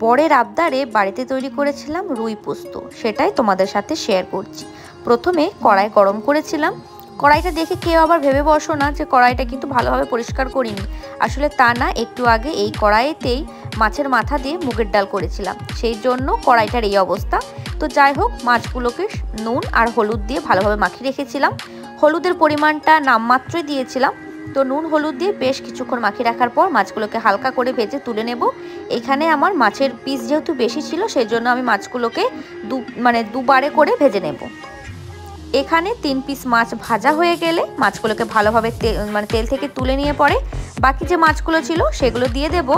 বরের আবদারে বাড়িতে তৈরি করেছিলাম রুই পোস্ত, সেটাই তোমাদের সাথে শেয়ার করছি। প্রথমে কড়াই গরম করেছিলাম। কড়াইটা দেখে কেউ আবার ভেবে বসো না যে কড়াইটা কিন্তু ভালোভাবে পরিষ্কার করিনি, আসলে তা না। একটু আগে এই কড়াইতেই মাছের মাথা দিয়ে মুগের ডাল করেছিলাম, সেই জন্য কড়াইটার এই অবস্থা। তো যাই হোক, মাছগুলোকে নুন আর হলুদ দিয়ে ভালোভাবে মাখিয়ে রেখেছিলাম। হলুদের পরিমাণটা নামমাত্রই দিয়েছিলাম। তো নুন হলুদ দিয়ে বেশ কিছুক্ষণ মাখিয়ে রাখার পর মাছগুলোকে হালকা করে ভেজে তুলে নেব। এখানে আমার মাছের পিস যেহেতু বেশি ছিল, সেই জন্য আমি মাছগুলোকে দুবারে করে ভেজে নেব। এখানে 3 পিস মাছ ভাজা হয়ে গেলে মাছগুলোকে ভালোভাবে তেল থেকে তুলে নিয়ে পরে বাকি যে মাছগুলো ছিল সেগুলো দিয়ে দেব।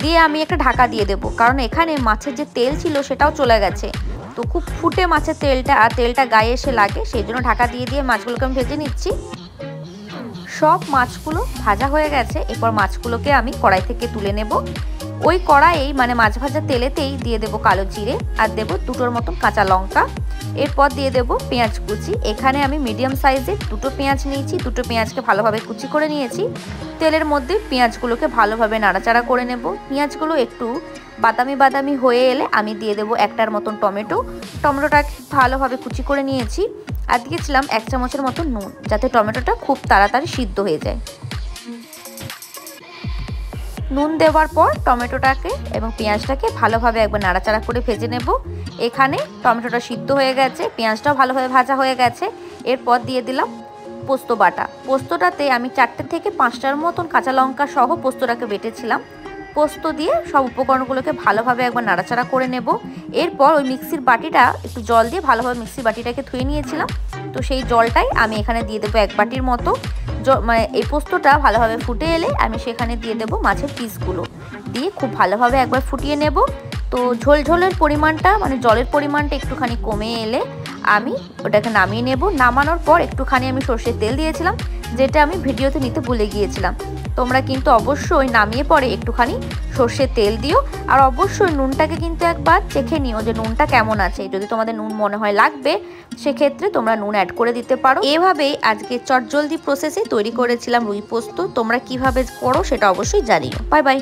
দিয়ে আমি একটা ঢাকা দিয়ে দেব, কারণ এখানে মাছের যে তেল ছিল সেটাও চলে গেছে। তো খুব ফুটে মাছের তেলটা গায়ে এসে লাগে, সেই জন্য ঢাকা দিয়ে দিয়ে মাছগুলোকে আমি ভেজে নিচ্ছি। সব মাছগুলো ভাজা হয়ে গেছে। এরপর মাছগুলোকে আমি কড়াই থেকে তুলে নেব। ওই কড়াইয়েই মাছ ভাজা তেলেতেই দিয়ে দেব কালো জিরে আর দেব 2টোর মতন কাঁচা লঙ্কা। এরপর দিয়ে দেব পেঁয়াজ কুচি। এখানে আমি মিডিয়াম সাইজের 2টো পেঁয়াজ নিয়েছি। 2টো পেঁয়াজকে ভালোভাবে কুচি করে নিয়েছি। তেলের মধ্যে পেঁয়াজগুলোকে ভালোভাবে নাড়াচাড়া করে নেব। পেঁয়াজগুলো একটু বাদামি হয়ে এলে আমি দিয়ে দেব 1টার মতন টমেটোটাকে ভালোভাবে কুচি করে নিয়েছি। আর দিয়েছিলাম 1 চামচের মতো নুন, যাতে টমেটোটা খুব তাড়াতাড়ি সিদ্ধ হয়ে যায়। নুন দেওয়ার পর টমেটোটাকে এবং পেঁয়াজটাকে ভালোভাবে একবার নাড়াচাড়া করে ভেজে নেব। এখানে টমেটোটা সিদ্ধ হয়ে গেছে, পেঁয়াজটাও ভালোভাবে ভাজা হয়ে গেছে। এরপর দিয়ে দিলাম পোস্ত বাটা। পোস্তটাতে আমি 4টে থেকে 5টার মতন কাঁচা লঙ্কা সহ পোস্তটাকে বেটেছিলাম। পোস্ত দিয়ে সব উপকরণগুলোকে ভালোভাবে একবার নাড়াচাড়া করে নেব। এরপর ওই মিক্সির বাটিটা একটু জল দিয়ে ভালোভাবে মিক্সির বাটিটাকে ধুয়ে নিয়েছিলাম। তো সেই জলটাই আমি এখানে দিয়ে দেবো 1 বাটির মতো। এই পোস্তটা ভালোভাবে ফুটে এলে আমি সেখানে দিয়ে দেবো মাছের পিসগুলো, দিয়ে খুব ভালোভাবে একবার ফুটিয়ে নেব। তো ঝোলের পরিমাণটা জলের পরিমাণটা একটুখানি কমে এলে আমি ওটাকে নামিয়ে নেব। নামানোর পর একটুখানি আমি সর্ষের তেল দিয়েছিলাম, যেটা আমি ভিডিওতে নিতে ভুলে গিয়েছিলাম। তোমরা কিন্তু অবশ্যই নামিয়ে পরে একটুখানি সর্ষের তেল দিও। আর অবশ্যই নুনটাকে কিন্তু একবার চেখে নিও যে নুনটা কেমন আছে। যদি তোমাদের নুন মনে হয় লাগবে, সেক্ষেত্রে তোমরা নুন অ্যাড করে দিতে পারো। এভাবেই আজকে চটজলদি প্রসেসে তৈরি করেছিলাম রুই পোস্ত। তোমরা কিভাবে করো সেটা অবশ্যই জানিও। Bye bye.